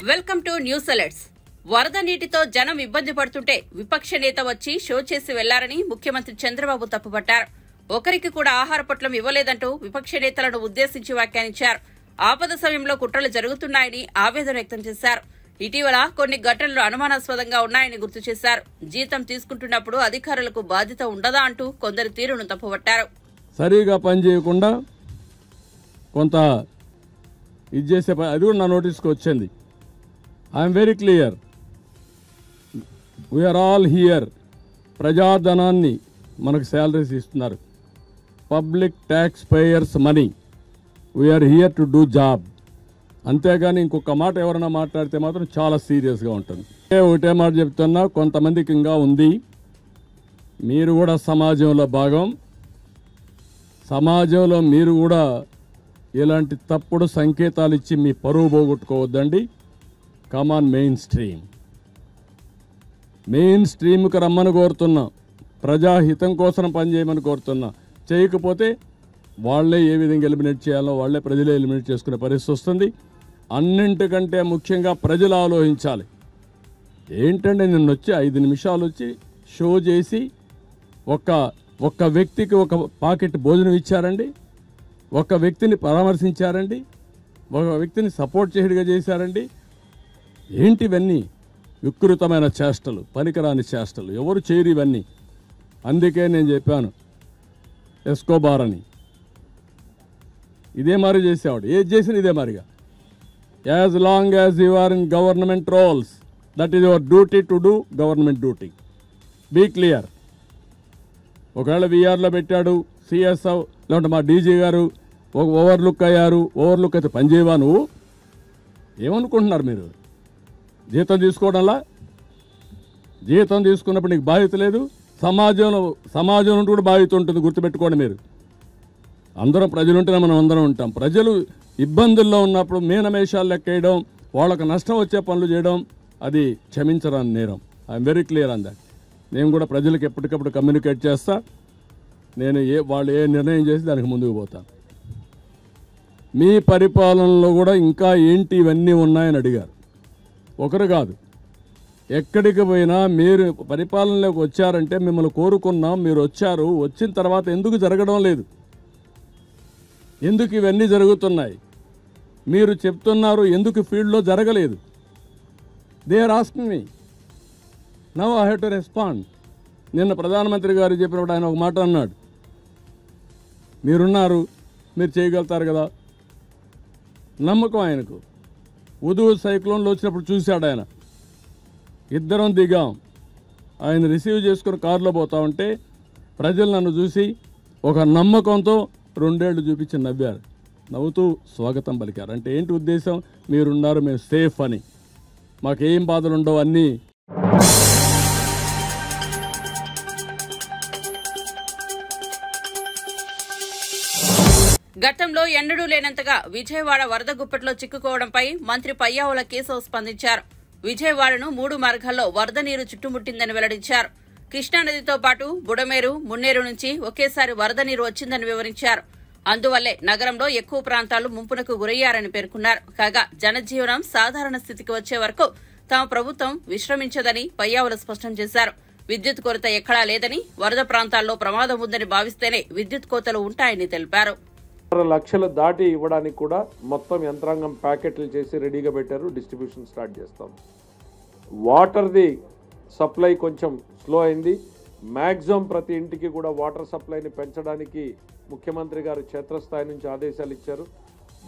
Welcome to news alerts. వరద నీటితో జనం ఇబ్బంది పడుతుంటే విపక్ష నేత వచ్చి షో చేసి వెళ్లారని ముఖ్యమంత్రి చంద్రబాబు తప్పుపట్టారు. ఒకరికి కూడా ఆహార పొట్లం ఇవ్వలేదంటూ విపక్ష నేతలను ఉద్దేశించి వ్యాఖ్యానించారు. ఆపద సమయంలో కుట్రలు జరుగుతున్నాయని ఆవేదన వ్యక్తం చేశారు. ఇటీవల కొన్ని ఘటనలు అనుమానాస్పదంగా ఉన్నాయని గుర్తు చేశారు. జీతం తీసుకుంటున్నప్పుడు అధికారులకు బాధ్యత ఉండదా అంటూ కొందరి తీరును తప్పుపట్టారు. సరిగా పనిచేయకుండా కొంత ఇది చేసే అది కూడా నా నోటీస్కి వచ్చింది. I'm very clear, we are all here. ప్రజాధనాన్ని మనకు శాలరీస్ ఇస్తున్నారు, public tax payers money. We are here to do job. అంతేగాని ఇంకొక మాట ఎవరైనా మాట్లాడితే మాత్రం చాలా సీరియస్గా ఉంటుంది. ఒకటే మాట చెప్తున్నా, కొంతమందికి ఇంకా ఉంది. మీరు కూడా సమాజంలో భాగం. సమాజంలో మీరు కూడా ఇలాంటి తప్పుడు సంకేతాలు ఇచ్చి మీ పరువు పోగొట్టుకోవద్దండి. కమాన్ మెయిన్ స్ట్రీమ్కి రమ్మని కోరుతున్నా. ప్రజాహితం కోసం పనిచేయమని కోరుతున్నా. చేయకపోతే వాళ్లే ఏ విధంగా ఎలిమినేట్ చేయాలో వాళ్లే ప్రజలే ఎలిమినేట్ చేసుకునే పరిస్థితి వస్తుంది. అన్నింటికంటే ముఖ్యంగా ప్రజలు ఆలోచించాలి. ఏంటంటే నిన్న వచ్చి 5 నిమిషాలు వచ్చి షో చేసి ఒక్క వ్యక్తికి ఒక పాకెట్ భోజనం ఇచ్చారండి, ఒక వ్యక్తిని పరామర్శించారండి, ఒక వ్యక్తిని సపోర్ట్ చేయడిగా చేశారండి. ఏంటి ఇవన్నీ? వికృతమైన చేష్టలు, పనికిరాని చేష్టలు. ఎవరు చేయరు ఇవన్నీ. అందుకే నేను చెప్పాను, ఎస్కోబార్ అని ఇదే మరి చేసేవాడు. ఏది చేసిన ఇదే మరిగా. As long as you are in government roles, that is your duty to do government duty. Be clear. ఒకవేళ వీఆర్లో పెట్టాడు సిఎస్ఓ, లేదంటే మా డీజీ గారు ఓవర్లుక్ అయ్యారు. ఓవర్లుక్ అయితే పనిచేయవా నువ్వు? ఏమనుకుంటున్నారు మీరు? జీతం తీసుకోవడంలా? జీతం తీసుకున్నప్పుడు నీకు బాధ్యత లేదు. సమాజం నుండి కూడా బాధ్యత ఉంటుంది. గుర్తుపెట్టుకోండి. మీరు అందరం ప్రజలుంటేనే మనం అందరం ఉంటాం. ప్రజలు ఇబ్బందుల్లో ఉన్నప్పుడు మీనమేషాలు లెక్కేయడం, వాళ్ళకు నష్టం వచ్చే పనులు చేయడం అది క్షమించరాని నేరం. I'm very clear on that. నేను కూడా ప్రజలకు ఎప్పటికప్పుడు కమ్యూనికేట్ చేస్తా. నేను వాళ్ళు ఏ నిర్ణయం చేసి దానికి ముందుకు పోతాను. మీ పరిపాలనలో కూడా ఇంకా ఏంటి ఇవన్నీ ఉన్నాయని అడిగారు. ఒకరు కాదు, ఎక్కడికి పోయినా మీరు పరిపాలనలోకి వచ్చారంటే మిమ్మల్ని కోరుకున్నాం, మీరు వచ్చారు. వచ్చిన తర్వాత ఎందుకు జరగడం లేదు? ఎందుకు ఇవన్నీ జరుగుతున్నాయి? మీరు చెప్తున్నారు ఎందుకు ఫీల్డ్లో జరగలేదు? They are asking me. Now I have to respond. నిన్న ప్రధానమంత్రి గారు చెప్పినప్పుడు ఆయన ఒక మాట అన్నాడు, మీరున్నారు, మీరు చేయగలుగుతారు కదా. నమ్మకం ఆయనకు. ఉదూ సైక్లోన్లో వచ్చినప్పుడు చూశాడు ఆయన. ఇద్దరం దిగాం. ఆయన రిసీవ్ చేసుకుని కారులో పోతా ఉంటే ప్రజలు నన్ను చూసి ఒక నమ్మకంతో 2 ఏళ్ళు చూపించి నవ్వారు. నవ్వుతూ స్వాగతం పలికారు. అంటే ఏంటి ఉద్దేశం? మీరున్నారు, మేము సేఫ్ అని, మాకేం బాధలు ఉండవు అన్నీ. గతంలో ఎన్నడూ లేనంతగా విజయవాడ వరద గుప్పట్లో చిక్కుకోవడంపై మంత్రి పయ్యావుల కేశవ్ స్పందించారు. విజయవాడను 3 మార్గాల్లో వరద నీరు చుట్టుముట్టిందని వెల్లడించారు. కృష్ణానదితో పాటు బుడమేరు, మున్నేరు నుంచి ఒకేసారి వరద నీరు వచ్చిందని వివరించారు. అందువల్లే నగరంలో ఎక్కువ ప్రాంతాలు ముంపునకు గురయ్యారని పేర్కొన్నారు. కాగా జనజీవనం సాధారణ స్థితికి వచ్చే వరకు తమ ప్రభుత్వం విశ్రమించదని పయ్యావుల స్పష్టం చేశారు. విద్యుత్ కొరత ఎక్కడా లేదని, వరద ప్రాంతాల్లో ప్రమాదం ఉందని భావిస్తేనే విద్యుత్ కోతలు ఉంటాయని తెలిపారు. 6 లక్షలు దాటి ఇవ్వడానికి కూడా మొత్తం యంత్రాంగం ప్యాకెట్లు చేసి రెడీగా పెట్టారు. డిస్ట్రిబ్యూషన్ స్టార్ట్ చేస్తాం. వాటర్ది సప్లై కొంచెం స్లో అయింది. మ్యాక్సిమం ప్రతి ఇంటికి కూడా వాటర్ సప్లైని పెంచడానికి ముఖ్యమంత్రి గారు క్షేత్రస్థాయి నుంచి ఆదేశాలు ఇచ్చారు.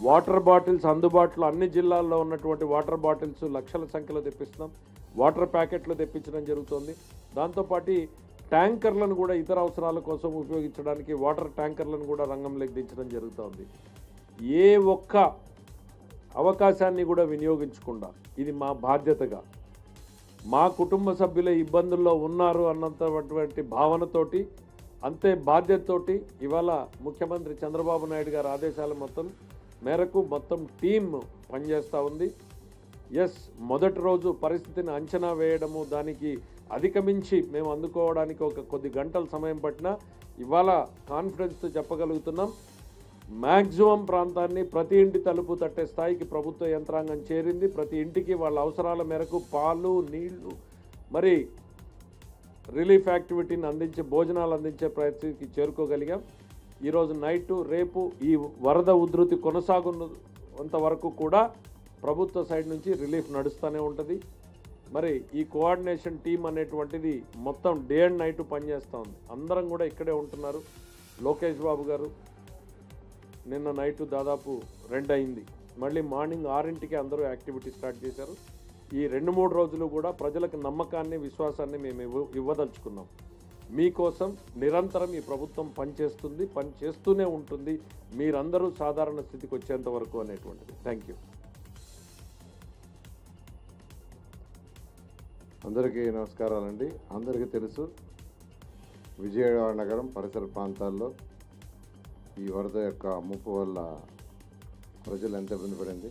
వాటర్ బాటిల్స్ అందుబాటులో అన్ని జిల్లాల్లో ఉన్నటువంటి వాటర్ బాటిల్స్ లక్షల సంఖ్యలో తెప్పిస్తున్నాం. వాటర్ ప్యాకెట్లు తెప్పించడం జరుగుతుంది. దాంతోపాటు ట్యాంకర్లను కూడా ఇతర అవసరాల కోసం ఉపయోగించడానికి వాటర్ ట్యాంకర్లను కూడా రంగంలోకి దించడం జరుగుతుంది. ఏ ఒక్క అవకాశాన్ని కూడా వినియోగించకుండా, ఇది మా బాధ్యతగా, మా కుటుంబ సభ్యుల ఇబ్బందుల్లో ఉన్నారు అన్నంతటువంటి భావనతోటి, అంతే బాధ్యతతోటి ఇవాళ ముఖ్యమంత్రి చంద్రబాబు నాయుడు గారి ఆదేశాల మేరకు మొత్తం టీం పనిచేస్తూ ఉంది. ఎస్, మొదటి రోజు పరిస్థితిని అంచనా వేయడము, దానికి అధిగమించి మేము అందుకోవడానికి కొద్ది గంటల సమయం పట్టినా ఇవాళ కాన్ఫిడెన్స్తో చెప్పగలుగుతున్నాం. మ్యాక్సిమం ప్రాంతాన్ని ప్రతి ఇంటి తలుపు తట్టే స్థాయికి ప్రభుత్వ యంత్రాంగం చేరింది. ప్రతి ఇంటికి వాళ్ళ అవసరాల మేరకు పాలు, నీళ్లు, మరి రిలీఫ్ యాక్టివిటీని భోజనాలు అందించే ప్రయత్నానికి చేరుకోగలిగాం. ఈరోజు నైటు రేపు ఈ వరద ఉధృతి కొనసాగున్నంత వరకు కూడా ప్రభుత్వ సైడ్ నుంచి రిలీఫ్ నడుస్తూనే ఉంటుంది. మరి ఈ కోఆర్డినేషన్ టీం అనేటువంటిది మొత్తం డే అండ్ నైట్ పనిచేస్తూ ఉంది. అందరం కూడా ఇక్కడే ఉంటున్నారు. లోకేష్ బాబు గారు నిన్న నైట్ దాదాపు 2 అయింది. మళ్ళీ మార్నింగ్ 6ంటికి అందరూ యాక్టివిటీ స్టార్ట్ చేశారు. ఈ 2-3 రోజులు కూడా ప్రజలకు నమ్మకాన్ని, విశ్వాసాన్ని మేము ఇవ్వదలుచుకున్నాం. మీకోసం నిరంతరం ఈ ప్రభుత్వం పనిచేస్తుంది, పనిచేస్తూనే ఉంటుంది, మీరందరూ సాధారణ స్థితికి వచ్చేంత వరకు అనేటువంటిది. Thank you. అందరికీ నమస్కారాలండి. అందరికీ తెలుసు విజయవాడ నగరం పరిసర ప్రాంతాల్లో ఈ వరద యొక్క ముప్పు వల్ల ప్రజలు ఎంత ఇబ్బంది పడింది.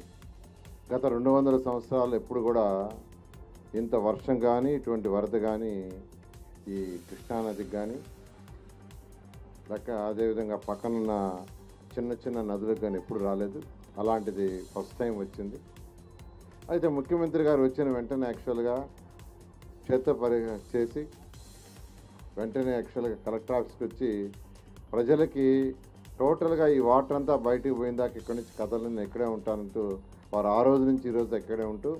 గత 200 సంవత్సరాలు ఎప్పుడు కూడా ఇంత వర్షం కానీ ఇటువంటి వరద కానీ ఈ కృష్ణానదికి కానీ అదేవిధంగా పక్కనున్న చిన్న చిన్న నదులకు కానీ ఎప్పుడు రాలేదు. అలాంటిది ఫస్ట్ టైం వచ్చింది. అయితే ముఖ్యమంత్రి గారు వచ్చిన వెంటనే యాక్చువల్గా చేసి వెంటనే యాక్చువల్గా కలెక్టర్ ఆఫీస్కి వచ్చి ప్రజలకి టోటల్గా ఈ వాటర్ అంతా బయటికి పోయిందాక ఇక్కడి నుంచి కదలని ఇక్కడే ఉంటానంటూ వారు ఆ రోజు నుంచి ఈ రోజు ఇక్కడే ఉంటూ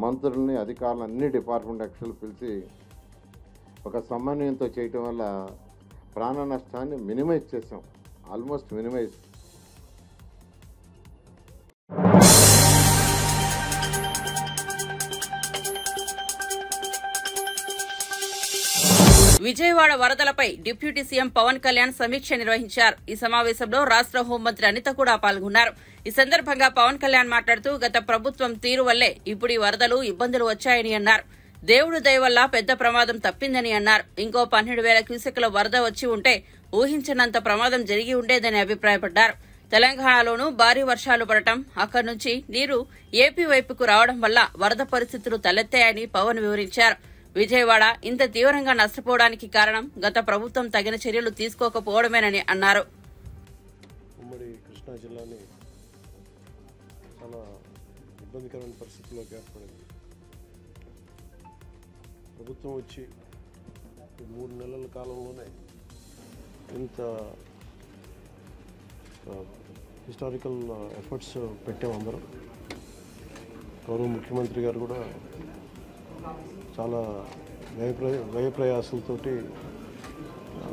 మంత్రుల్ని, అధికారులను, అన్ని డిపార్ట్మెంట్ యాక్చువల్ పిలిచి ఒక సమన్వయంతో చేయటం వల్ల ప్రాణ నష్టాన్ని మినిమైజ్ చేసాం. Almost minimize. విజయవాడ వరదలపై డిప్యూటీ సీఎం పవన్ కళ్యాణ్ సమీక్ష నిర్వహించారు. ఈ సమావేశంలో రాష్ట్ర హోంమంత్రి అనిత కూడా పాల్గొన్నారు. ఈ సందర్భంగా పవన్ కళ్యాణ్ మాట్లాడుతూ గత ప్రభుత్వం తీరు వల్లే ఇప్పుడు ఈ వరదలు, ఇబ్బందులు వచ్చాయని అన్నారు. దేవుడు దయ వల్ల పెద్ద ప్రమాదం తప్పిందని అన్నారు. ఇంకో 12,000 క్యూసెక్ల వరద వచ్చి ఉంటే ఊహించనంత ప్రమాదం జరిగి ఉండేదని అభిప్రాయపడ్డారు. తెలంగాణలోనూ భారీ వర్షాలు పడటం, అక్కడి నుంచి నీరు ఏపీ వైపుకు రావడం వల్ల వరద పరిస్థితులు తలెత్తాయని పవన్ వివరించారు. విజయవాడ ఇంత తీవ్రంగా నష్టపోవడానికి కారణం గత ప్రభుత్వం తగిన చర్యలు తీసుకోకపోవడమేనని అన్నారు. ఉమ్మడి కృష్ణా జిల్లాని చాలా ఇబ్బందికరమైన పరిస్థితుల్లోకి ఏర్పడింది. ప్రభుత్వం వచ్చి 3 నెలల కాలంలోనే ఇంత హిస్టారికల్ ఎఫర్ట్స్ పెట్టాం అందరం. గౌరవ ముఖ్యమంత్రి గారు కూడా చాలా వ్యయప్రయాసాలతోటి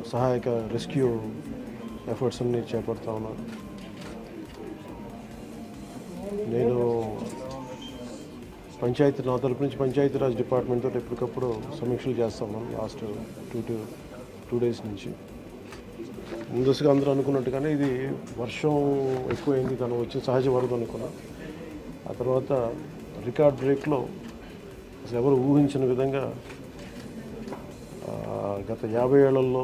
సహాయక రెస్క్యూ ఎఫర్ట్స్ అన్ని చేపడతా ఉన్నారు. నేను నా తరపు నుంచి పంచాయతీరాజ్ డిపార్ట్మెంట్ తోటి ఎప్పటికప్పుడు సమీక్షలు చేస్తా ఉన్నాను. లాస్ట్ 2 days నుంచి. ముందస్తుగా అందరూ అనుకున్నట్టుగానే ఇది వర్షం ఎక్కువైంది, తను వచ్చి సహజ వరద అనుకున్నా. ఆ తర్వాత రికార్డ్ బ్రేక్లో అసలు ఎవరు ఊహించిన విధంగా గత 50 ఏళ్లలో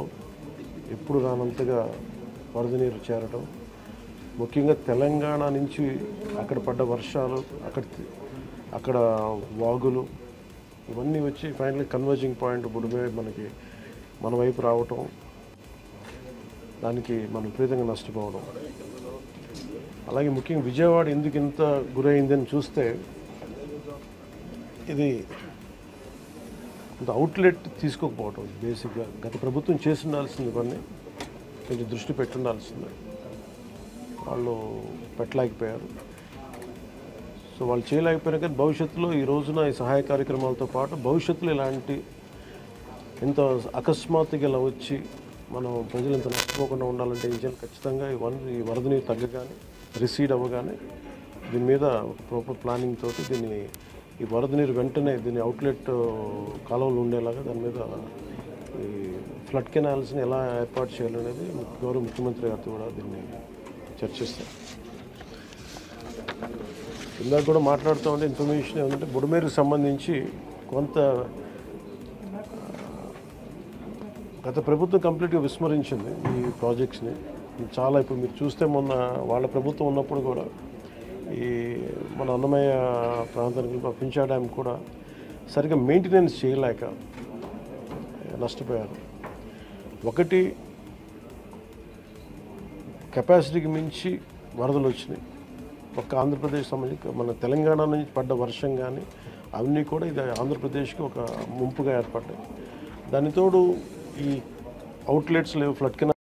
ఎప్పుడు రానంతగా వరద నీరు చేరటం, ముఖ్యంగా తెలంగాణ నుంచి అక్కడ పడ్డ వర్షాలు, అక్కడ వాగులు ఇవన్నీ వచ్చి ఫైనల్లీ కన్వర్జింగ్ పాయింట్ బుడిమే మన వైపు రావటం, దానికి మనం విపరీతంగా నష్టపోవడం. అలాగే ముఖ్యంగా విజయవాడ ఎందుకు ఇంత గురైందని చూస్తే ఇది ఇంత అవుట్లెట్ తీసుకోకపోవటం. బేసిక్గా గత ప్రభుత్వం చేసి ఉండాల్సింది ఇవన్నీ కొంచెం దృష్టి పెట్టుండాల్సింది, వాళ్ళు పెట్టలేకపోయారు. సో వాళ్ళు చేయలేకపోయినా కానీ భవిష్యత్తులో ఈ రోజున ఈ సహాయ కార్యక్రమాలతో పాటు భవిష్యత్తులో ఇలాంటి ఇంత అకస్మాత్తుగా ఇలా వచ్చి మనం ప్రజలు ఇంత నష్టపోకుండా ఉండాలంటే ఏం చేయాలి? ఖచ్చితంగా ఈ వరద నీరు తగ్గగానే, రిసీడ్ అవ్వగానే దీని మీద ప్రాపర్ ప్లానింగ్ తోటి ఈ వరద నీరు వెంటనే దీని అవుట్లెట్ కాలంలో ఉండేలాగా దాని మీద ఈ ఫ్లడ్ కెనాల్స్ని ఎలా ఏర్పాటు చేయాలనేది గౌరవ ముఖ్యమంత్రి గారితో కూడా దీన్ని చర్చిస్తారు. ఇందాక కూడా మాట్లాడుతూ ఉంటే ఇన్ఫర్మేషన్ ఏమంటే బుడమేరుకు సంబంధించి కొంత గత ప్రభుత్వం కంప్లీట్గా విస్మరించింది ఈ ప్రాజెక్ట్స్ని. చాలా ఇప్పుడు మీరు చూస్తే మొన్న వాళ్ళ ప్రభుత్వం ఉన్నప్పుడు కూడా ఈ మన అన్నమయ్య ప్రాంతానికి పింఛా డ్యామ్ కూడా సరిగ్గా మెయింటెనెన్స్ చేయలేక నష్టపోయారు. ఒకటి కెపాసిటీకి మించి వరదలు వచ్చినాయి. ఒక్క ఆంధ్రప్రదేశ్ సంబంధించి మన తెలంగాణ నుంచి పడ్డ వర్షం కానీ అవన్నీ కూడా ఇది ఆంధ్రప్రదేశ్కి ఒక ముంపుగా ఏర్పడ్డాయి. దాని తోడు ఈ అవుట్లెట్స్ లేవు, ఫ్లడ్ కెనాల్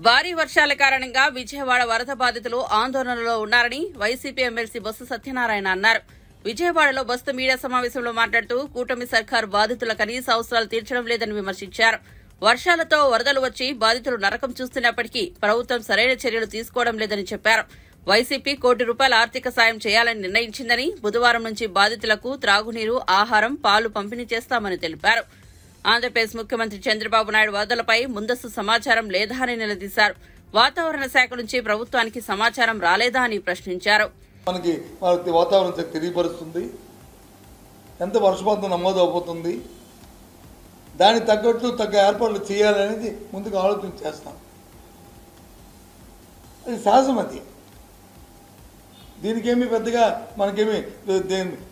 భారీ వర్షాల కారణంగా విజయవాడ వరద బాధితులు ఆందోళనలో ఉన్నారని వైసీపీ ఎమ్మెల్సీ బొత్స సత్యనారాయణ అన్నారు. విజయవాడలో బస్తు మీడియా సమావేశంలో మాట్లాడుతూ కూటమి సర్కారు బాధితుల కనీస అవసరాలు తీర్చడం లేదని విమర్శించారు. వర్షాలతో వరదలు వచ్చి బాధితులు నరకం చూస్తున్నప్పటికీ ప్రభుత్వం సరైన చర్యలు తీసుకోవడం లేదని చెప్పారు. వైసీపీ ₹1 కోటి ఆర్థిక సాయం చేయాలని నిర్ణయించిందని, బుధవారం నుంచి బాధితులకు త్రాగునీరు, ఆహారం, పాలు పంపిణీ చేస్తామని తెలిపారు. ఆంధ్రప్రదేశ్ ముఖ్యమంత్రి చంద్రబాబు నాయుడు వరదలపై ముందస్తు సమాచారం లేదా అని నిలదీశారు. వాతావరణ శాఖ నుంచి ప్రభుత్వానికి సమాచారం రాలేదా అని ప్రశ్నించారు. మనకి వాతావరణ శాఖ తెలియపరుస్తుంది, ఎంత వర్షపాతం నమోదు అవబోతుంది, దానికి తగ్గట్లు తగ్గ ఏర్పాట్లు చేయాలనేది ముందుకు ఆలోచన చేస్తాం. అది సహజం. అది దీనికేమి పెద్దగా మనకేమి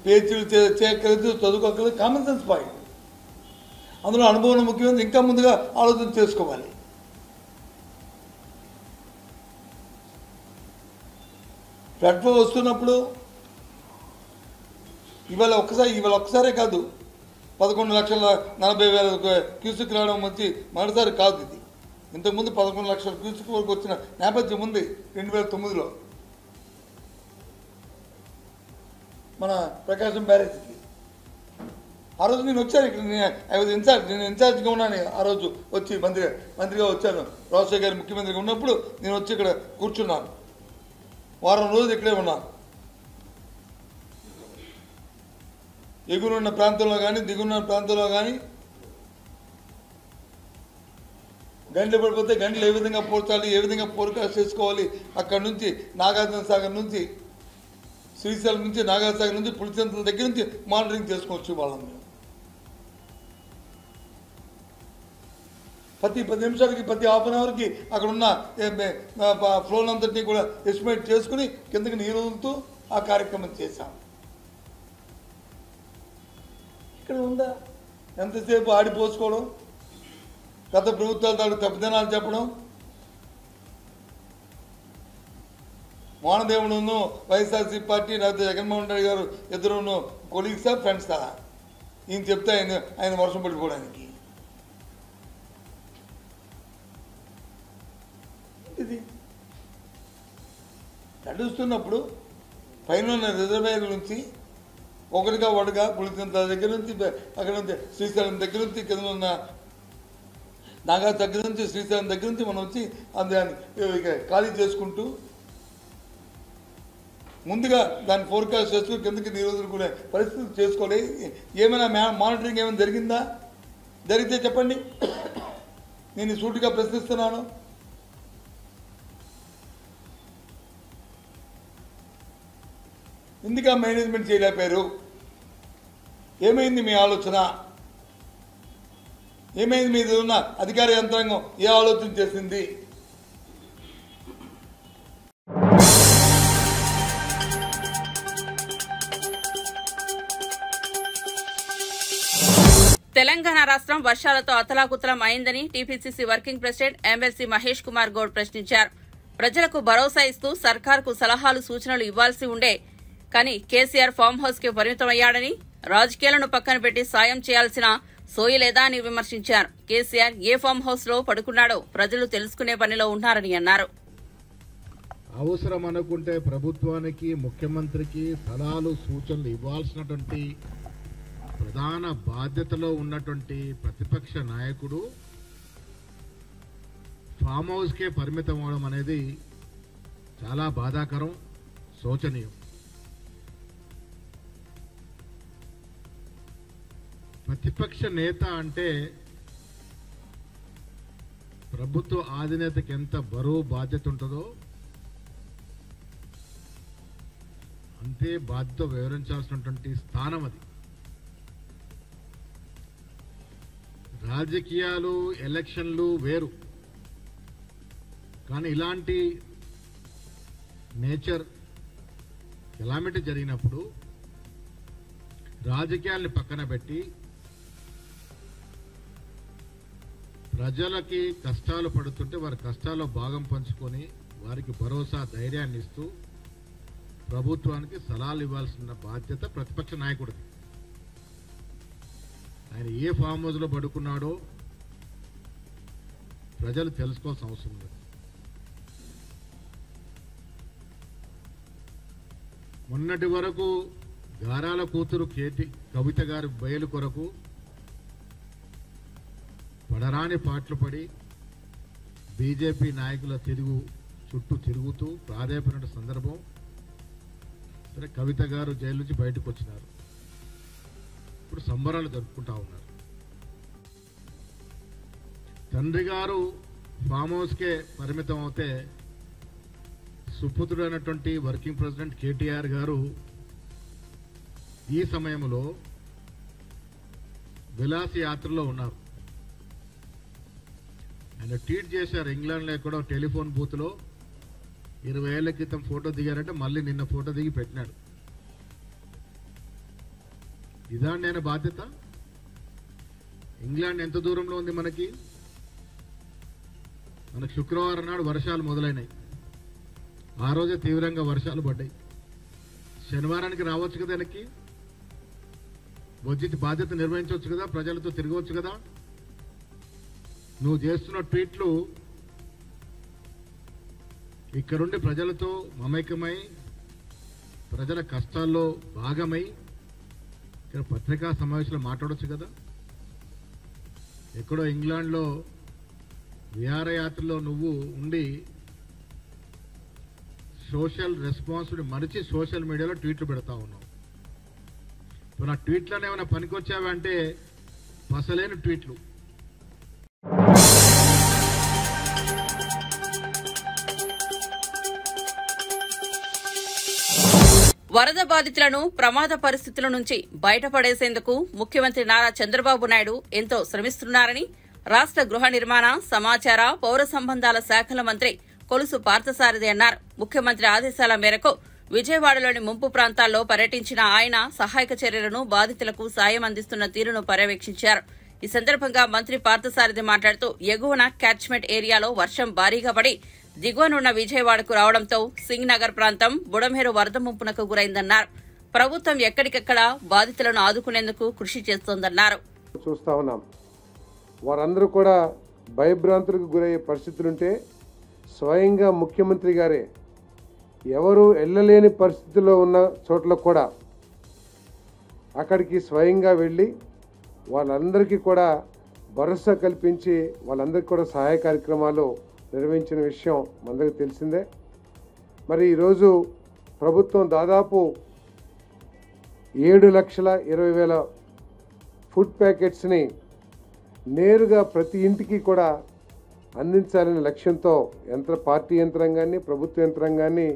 పేచీలు చేయక్కర్లేదు, చదువుకోక్కర్లేదు. Common sense point. అందులో అనుభవం ముఖ్యమైనది. ఇంకా ముందుగా ఆలోచన చేసుకోవాలి. ఫ్లడ్ వస్తున్నప్పుడు ఇవాళ ఒక్కసారే కాదు, 11,40,000 క్యూసెక్ రావడం వచ్చి మరోసారి కాదు. ఇది ఇంతకుముందు 11 లక్షల క్యూసెక్ వరకు వచ్చిన నేపథ్యం ఉంది 2009లో మన ప్రకాశం బ్యారేజ్కి. ఆ రోజు నేను వచ్చాను ఇక్కడ, నేను ఇన్ఛార్జ్గా ఉన్నాను. ఆ రోజు వచ్చి మంత్రిగా వచ్చాను. రాజశేఖర్ గారు ముఖ్యమంత్రిగా ఉన్నప్పుడు నేను వచ్చి ఇక్కడ కూర్చున్నాను. వారం రోజులు ఇక్కడే ఉన్నాను. ఎగురున్న ప్రాంతంలో కానీ దిగున్న ప్రాంతంలో కానీ గంటలు పడిపోతే గంటలు ఏ విధంగా పోర్చాలి, ఏ విధంగా ఫోర్కాస్ట్ చేసుకోవాలి, అక్కడి నుంచి నాగార్జున సాగర్ నుంచి, శ్రీశైలం నుంచి, నాగార్జున సాగర్ నుంచి, పులిచెంతల దగ్గర నుంచి మానిటరింగ్ చేసుకోవచ్చు. వాళ్ళని ప్రతి 10 నిమిషాలకి, ప్రతి హాఫ్ అన్ అవర్కి అక్కడ ఉన్న ఫ్లోన్ అంతటినీ కూడా ఎస్టిమేట్ చేసుకుని కిందకి నీరు వదులుతూ ఆ కార్యక్రమం చేశాం. ఇక్కడ ఉందా ఎంతసేపు ఆడిపోసుకోవడం, గత ప్రభుత్వాలు తాడు తప్పిదనాలు చెప్పడం. మోహనదేవుడును వైఎస్ఆర్సీపీ పార్టీ లేకపోతే జగన్మోహన్ రెడ్డి గారు ఇద్దరును కొలీగ్సా, ఫ్రెండ్సా? ఈయన చెప్తే ఆయన వర్షం పడిపోవడానికి. ఇది నడుస్తున్నప్పుడు పైన ఉన్న రిజర్వాయర్ నుంచి ఒకటిగా పులిచెంత దగ్గర నుంచి, అక్కడ నుంచి శ్రీశైలం దగ్గర నుంచి, కింద ఉన్న నాగార్జున దగ్గర నుంచి, శ్రీశైలం దగ్గర నుంచి మనం వచ్చి దాన్ని ఖాళీ చేసుకుంటూ ముందుగా దాన్ని ఫోర్కాస్ట్ చేసుకుని కిందకి నీరు వదులుకునే పరిస్థితి చేసుకోవాలి. ఏమైనా మానిటరింగ్ ఏమైనా జరిగిందా? జరిగితే చెప్పండి. నేను సూటిగా ప్రశ్నిస్తున్నాను. ఎందుకు మేనేజ్మెంట్ చేయలేపారు? ఏమైంది మీ ఆలోచన? ఏమైంది మీద ఉన్న అధికార యంత్రాంగం ఏ ఆలోచన చేసింది? తెలంగాణ రాష్ట్రం వర్షాలతో అతలాకుతలం అయిందని TPCC working president MLC Mahesh Kumar Goud ప్రశ్నించారు. ప్రజలకు భరోసా ఇస్తూ సర్కార్కు సలహాలు, సూచనలు ఇవ్వాల్సి ఉండే, కానీ కేసీఆర్ ఫామ్ హౌస్ కి పరిమితమయ్యాడని, రాజకీయాలను పక్కన పెట్టి సాయం చేయాల్సిన సోయి లేదా అని విమర్శించారు. కేసీఆర్ ఏ ఫామ్ హౌస్ లో పడుకున్నాడో ప్రజలు తెలుసుకునే పనిలో ఉన్నారని అన్నారు. అవసరం అనుకుంటే ప్రభుత్వానికి, ముఖ్యమంత్రికి సలహాలు, సూచనలు ఇవ్వాల్సినటువంటి ప్రధాన బాధ్యతలో ఉన్నటువంటి ప్రతిపక్ష నాయకుడు ఫామ్ హౌస్కే పరిమితం అవడం అనేది చాలా బాధాకరం, శోచనీయం. ప్రతిపక్ష నేత అంటే ప్రభుత్వ అధినేతకి ఎంత బరువు బాధ్యత ఉంటుందో అంతే బాధ్యత వివరించాల్సినటువంటి స్థానం అది. రాజకీయాలు, ఎలక్షన్లు వేరు, కానీ ఇలాంటి నేచర్ కెలామిటీ జరిగినప్పుడు రాజకీయాల్ని పక్కన పెట్టి ప్రజలకి కష్టాలు పడుతుంటే వారి కష్టాల్లో భాగం పంచుకొని వారికి భరోసా ధైర్యాన్ని ఇస్తూ ప్రభుత్వానికి సలహాలు ఇవ్వాల్సిన బాధ్యత ప్రతిపక్ష నాయకుడిది. ఆయన ఏ ఫామ్ హౌస్లో పడుకున్నాడో ప్రజలు తెలుసుకోవాల్సిన అవసరం లేదు. మొన్నటి వరకు గారాల కూతురు కవిత గారి బయలు కొరకు పడరాని పాటలు పడి బీజేపీ నాయకుల చుట్టూ తిరుగుతూ ప్రాధాన్యపడిన సందర్భం. సరే, కవిత గారు జైలు నుంచి బయటకు వచ్చినారు. ఇప్పుడు సంబరాలు జరుపుకుంటా ఉన్నారు. తండ్రి గారు ఫామ్ హౌస్కే పరిమితం అవుతే సుపుత్రుడు అయినటువంటి వర్కింగ్ ప్రెసిడెంట్ కేటీఆర్ గారు ఈ సమయంలో విలాస యాత్రలో ఉన్నారు. ఆయన ట్వీట్ చేశారు, ఇంగ్లాండ్లో ఎక్కడో టెలిఫోన్ బూత్లో 20 ఏళ్ల క్రితం ఫోటో దిగారంటే మళ్ళీ నిన్న ఫోటో దిగి పెట్టినాడు. ఇదా నేను బాధ్యత? ఇంగ్లాండ్ ఎంత దూరంలో ఉంది మనకి? మనకు శుక్రవారం నాడు వర్షాలు మొదలైనాయి. ఆ రోజే తీవ్రంగా వర్షాలు పడ్డాయి. శనివారానికి రావచ్చు కదా, వెనక్కి వచ్చి బాధ్యత నిర్వహించవచ్చు కదా, ప్రజలతో తిరగవచ్చు కదా. నువ్వు చేస్తున్న ట్వీట్లు ఇక్కడుండి ప్రజలతో మమైకమై ప్రజల కష్టాల్లో భాగమై ఇక్కడ పత్రికా సమావేశంలో మాట్లాడవచ్చు కదా. ఎక్కడో ఇంగ్లాండ్లో విహారయాత్రలో నువ్వు ఉండి సోషల్ రెస్పాన్సిబిలిటీ మరిచి సోషల్ మీడియాలో ట్వీట్లు పెడతా ఉన్నావు. ఇప్పుడు నా ట్వీట్లోనే ఏమైనా పనికొచ్చావంటే పసలేని ట్వీట్లు. వరద బాధితులను ప్రమాద పరిస్థితుల నుంచి బయటపడేసేందుకు ముఖ్యమంత్రి నారా చంద్రబాబు నాయుడు ఎంతో శ్రమిస్తున్నారని రాష్ట గృహ నిర్మాణ, సమాచార, పౌర సంబంధాల శాఖల మంత్రి కొలుసు పార్థసారథి అన్నారు. ముఖ్యమంత్రి ఆదేశాల మేరకు విజయవాడలోని ముంపు ప్రాంతాల్లో పర్యటించిన ఆయన సహాయక చర్యలను, బాధితులకు సాయం అందిస్తున్న తీరును పర్యవేక్షించారు. ఈ సందర్భంగా మంత్రి పార్థసారథి మాట్లాడుతూ ఎగువన క్యాచ్మెంట్ ఏరియాలో వర్షం భారీగా పడి దిగువనున్న విజయవాడకు రావడంతో సింగ్ నగర్ ప్రాంతం బుడమేరు వరద ముంపునకు గురైందన్నారు. ప్రభుత్వం ఎక్కడికెక్కడ బాధితులను ఆదుకునేందుకు కృషి చేస్తోందన్నారు. చూస్తా ఉన్నాం, వారందరూ కూడా భయభ్రాంతులకు గురయ్యే పరిస్థితులుంటే స్వయంగా ముఖ్యమంత్రి గారే ఎవరు వెళ్ళలేని పరిస్థితుల్లో ఉన్న చోట్ల కూడా అక్కడికి స్వయంగా వెళ్ళి వాళ్ళందరికీ కూడా భరోసా కల్పించి వాళ్ళందరికీ కూడా సహాయ కార్యక్రమాలు నిర్వహించిన విషయం అందరికీ తెలిసిందే. మరి ఈరోజు ప్రభుత్వం దాదాపు 7,20,000 ఫుడ్ ప్యాకెట్స్ని నేరుగా ప్రతి ఇంటికి కూడా అందించాలనే లక్ష్యంతో పార్టీ యంత్రాంగాన్ని, ప్రభుత్వ యంత్రాంగాన్ని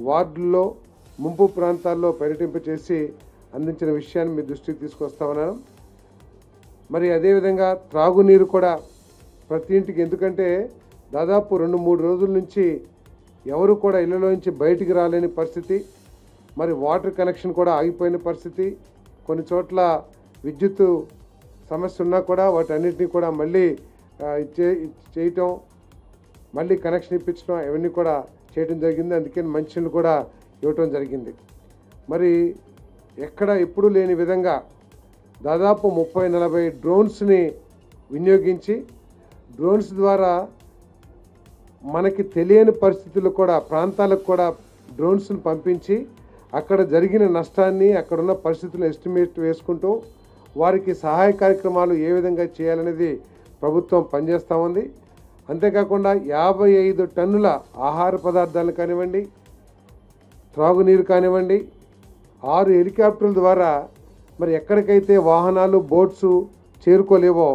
వార్డుల్లో, ముంపు ప్రాంతాల్లో పర్యటింపచేసి అందించిన విషయాన్ని మీ దృష్టికి తీసుకొస్తా ఉన్నాను. మరి అదేవిధంగా త్రాగునీరు కూడా ప్రతి ఇంటికి, ఎందుకంటే దాదాపు 2-3 రోజుల నుంచి ఎవరు కూడా ఇళ్లలో నుంచి బయటికి రాలేని పరిస్థితి, మరి వాటర్ కనెక్షన్ కూడా ఆగిపోయిన పరిస్థితి, కొన్ని చోట్ల విద్యుత్ సమస్య ఉన్నా కూడా వాటన్నిటినీ కూడా మళ్ళీ చేయటం, మళ్ళీ కనెక్షన్ ఇప్పించడం, ఇవన్నీ కూడా చేయడం జరిగింది. అందుకని మంచినీళ్ళు కూడా ఇవ్వటం జరిగింది. మరి ఎక్కడ ఎప్పుడూ లేని విధంగా దాదాపు 30-40 డ్రోన్స్ని వినియోగించి, డ్రోన్స్ ద్వారా మనకి తెలియని పరిస్థితుల్లో కూడా ప్రాంతాలకు కూడా డ్రోన్స్ని పంపించి అక్కడ జరిగిన నష్టాన్ని, అక్కడున్న పరిస్థితులను ఎస్టిమేట్ వేసుకుంటూ వారికి సహాయ కార్యక్రమాలు ఏ విధంగా చేయాలనేది ప్రభుత్వం పనిచేస్తూ ఉంది. అంతేకాకుండా 55 టన్నుల ఆహార పదార్థాలు కానివ్వండి, త్రాగునీరు కానివ్వండి, 6 హెలికాప్టర్ల ద్వారా మరి ఎక్కడికైతే వాహనాలు, బోట్స్ చేరుకోలేవో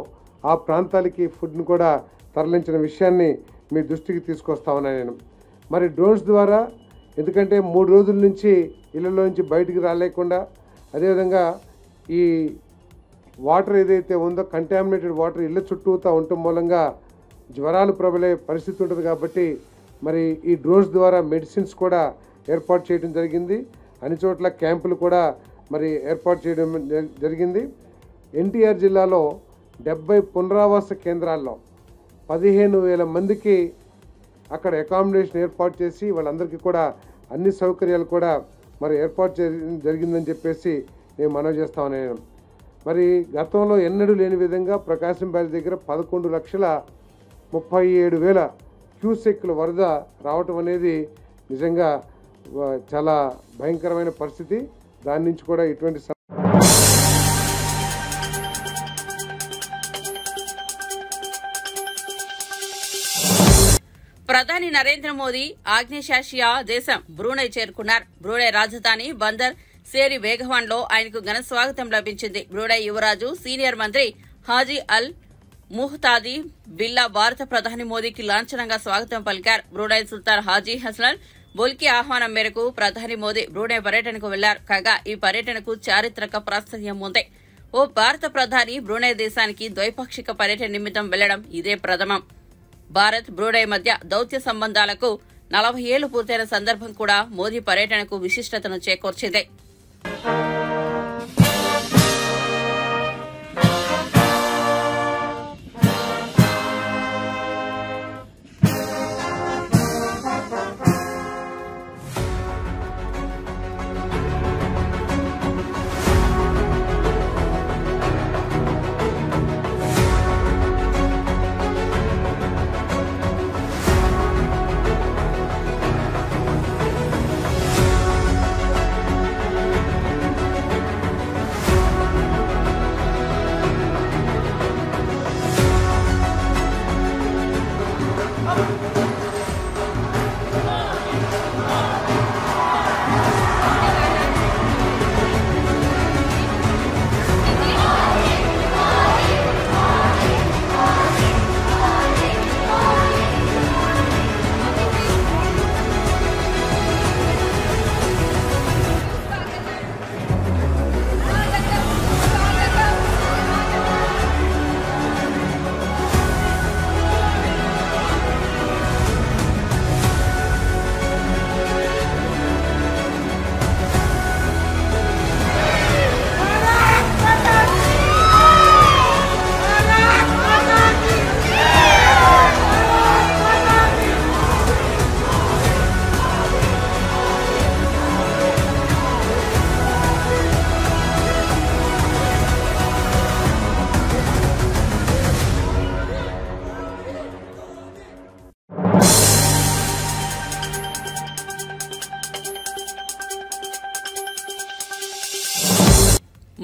ఆ ప్రాంతాలకి ఫుడ్ని కూడా తరలించిన విషయాన్ని మీ దృష్టికి తీసుకొస్తా ఉన్నాను నేను. మరి డ్రోన్స్ ద్వారా, ఎందుకంటే 3 రోజుల నుంచి ఇళ్లలో నుంచి బయటికి రాలేకుండా, అదేవిధంగా ఈ వాటర్ ఏదైతే ఉందో కంటామినేటెడ్ వాటర్ ఇళ్ళ చుట్టూతా ఉండటం మూలంగా జ్వరాలు ప్రబలే పరిస్థితి ఉంటుంది. కాబట్టి మరి ఈ డ్రోన్స్ ద్వారా మెడిసిన్స్ కూడా ఏర్పాటు చేయడం జరిగింది. అన్ని చోట్ల క్యాంపులు కూడా మరి ఏర్పాటు చేయడం జరిగింది. ఎన్టీఆర్ జిల్లాలో 70 పునరావాస కేంద్రాల్లో 15,000 మందికి అక్కడ అకామిడేషన్ ఏర్పాటు చేసి వాళ్ళందరికీ కూడా అన్ని సౌకర్యాలు కూడా మరి ఏర్పాటు జరిగిందని చెప్పేసి నేను మనవి చేస్తాను. మరి గతంలో ఎన్నడూ లేని విధంగా ప్రకాశం బ్యారేజ్ దగ్గర 11,37,000 క్యూసెక్ల వరద రావటం అనేది నిజంగా చాలా భయంకరమైన పరిస్థితి. దాని నుంచి కూడా ఇటువంటి ప్రధాని నరేంద్ర మోదీ ఆగ్నేయాసియా దేశం బ్రూనై చేరుకున్నారు. బ్రూనై రాజధాని బందర్ సేరి బేగవాన్ లో ఆయనకు ఘన స్వాగతం లభించింది. బ్రూనై యువరాజు సీనియర్ మంత్రి హాజీ అల్ ముహ్తాదీ బిల్లా భారత ప్రధాని మోదీకి లాంఛనంగా స్వాగతం పలికారు. బ్రూనై సుల్తాన్ హాజీ హసన్ బొల్కి ఆహ్వానం మేరకు ప్రధాని మోదీ బ్రూనై పర్యటనకు వెళ్లారు. కాగా ఈ పర్యటనకు చారిత్రక ప్రాశస్త్యం ఉంది. ఓ భారత ప్రధాని బ్రూనై దేశానికి ద్వైపాక్షిక పర్యటన నిమిత్తం వెళ్లడం ఇదే ప్రథమం. భారత్ బ్రూనై మధ్య దౌత్య సంబంధాలకు 40 ఏళ్లు పూర్తయిన సందర్భం కూడా మోదీ పర్యటనకు విశిష్టతను చేకూర్చింది.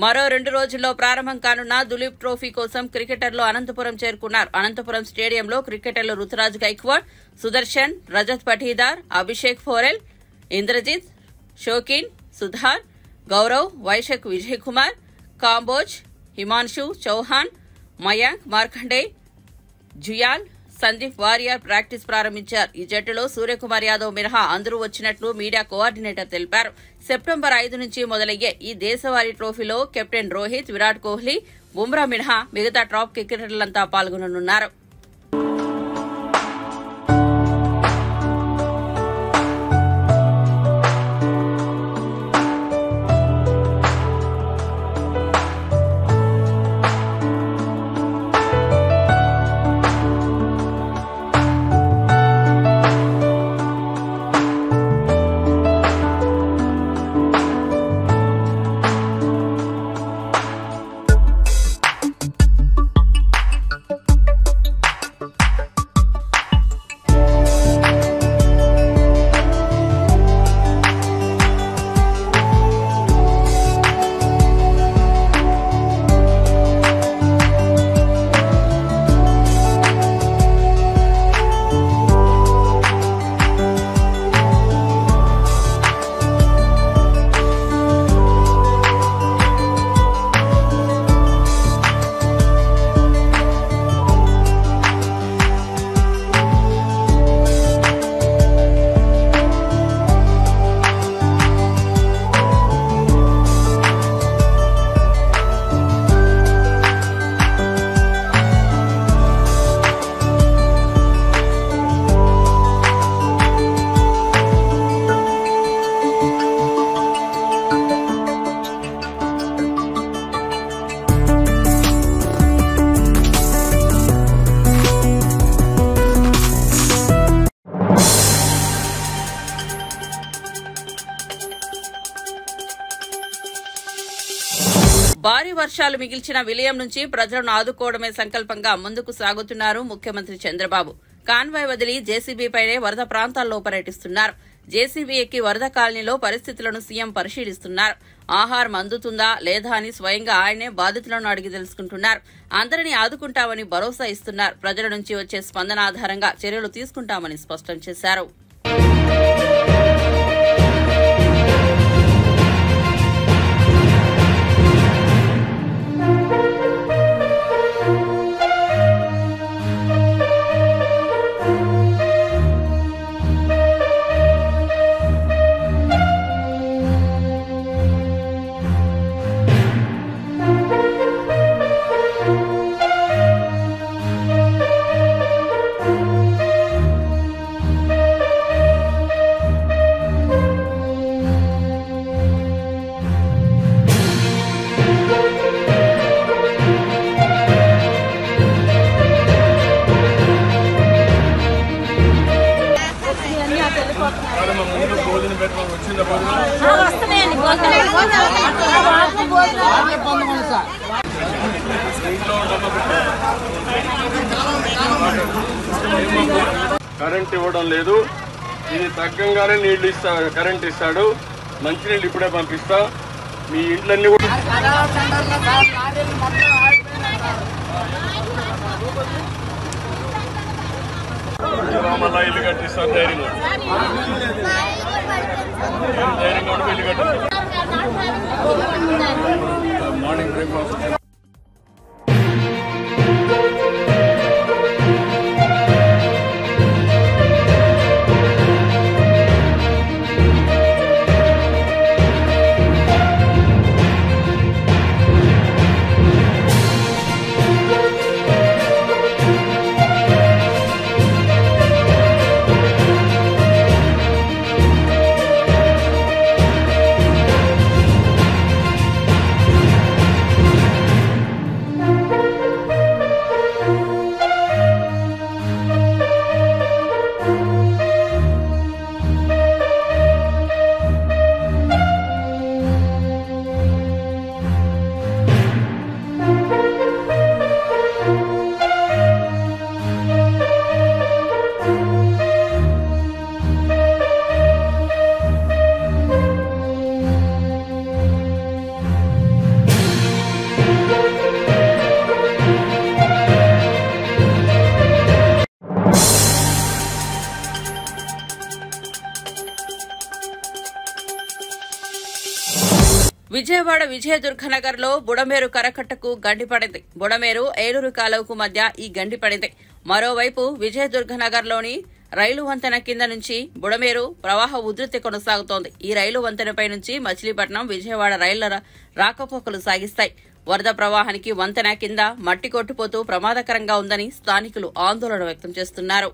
మరో 2 రోజుల్లో ప్రారంభం కానున్న దులీప్ ట్రోఫీ కోసం క్రికెటర్లు అనంతపురం చేరుకున్నారు. అనంతపురం స్టేడియంలో క్రికెటర్లు రుతురాజ్ గైక్వాడ్, సుదర్శన్, రజత్ పఠీదార్, అభిషేక్ ఫోరెల్, ఇంద్రజిత్, షోకిన్, సుధార్, గౌరవ్, వైశక్ విజయ్ కుమార్, కాంబోజ్, హిమాన్షు చౌహాన్, మయాంక్ మార్కండే, జుయాల్, సందీప్ వారియర్ ప్రాక్టీస్ ప్రారంభించారు. ఈ జట్టులో సూర్యకుమార్ యాదవ్ మినహా అందరూ వచ్చినట్లు మీడియా కోఆర్డినేటర్ తెలిపారు. సెప్టెంబర్ 5 నుంచి మొదలయ్యే ఈ దేశవాళీ ట్రోఫీలో కెప్టెన్ రోహిత్, విరాట్ కోహ్లీ, బుమ్రా మినహా మిగతా టాప్ క్రికెటర్లంతా పాల్గొననున్నారు. భారీ వర్షాలు మిగిల్చిన విలయం నుంచి ప్రజలను ఆదుకోవడమే సంకల్పంగా ముందుకు సాగుతున్నారు ముఖ్యమంత్రి చంద్రబాబు. కాన్వాయ్ వదిలి జేసీబీపైనే వరద ప్రాంతాల్లో పర్యటిస్తున్నారు. జేసీబీ ఎక్కి వరద కాలనీలో పరిస్థితులను సీఎం పరిశీలిస్తున్నారు. ఆహారం అందుతుందా లేదా అని స్వయంగా ఆయనే బాధితులను అడిగి తెలుసుకుంటున్నారు. అందరినీ ఆదుకుంటామని భరోసా ఇస్తున్నారు. ప్రజల నుంచి వచ్చే స్పందన ఆధారంగా చర్యలు తీసుకుంటామని స్పష్టం చేశారు. కరెంట్ ఇవ్వడం లేదు. ఇది తగ్గంగానే నీళ్లు ఇస్తాడు, కరెంట్ ఇస్తాడు. మంచినీళ్ళు ఇప్పుడే పంపిస్తా. మీ ఇంట్లన్నీ కూడా మళ్ళా ఇల్లు కట్టిస్తాను. ధైర్యంగా ఇల్లు కట్టిస్తాను. మార్నింగ్ బ్రేక్ఫాస్ట్ విజయవాడ విజయదుర్గనగర్ లో బుడమేరు కరకట్టకు గండిపడింది. బుడమేరు ఏలూరు కాలువకు మధ్య ఈ గండిపడింది. మరోవైపు విజయదుర్గనగర్ లోని రైలు వంతెన కింద నుంచి బుడమేరు ప్రవాహ ఉధృతి కొనసాగుతోంది. ఈ రైలు వంతెనపై నుంచి మచిలీపట్నం విజయవాడ రైళ్ల రాకపోకలు సాగిస్తాయి. వరద ప్రవాహానికి వంతెన కింద మట్టి కొట్టుపోతూ ప్రమాదకరంగా ఉందని స్థానికులు ఆందోళన వ్యక్తం చేస్తున్నారు.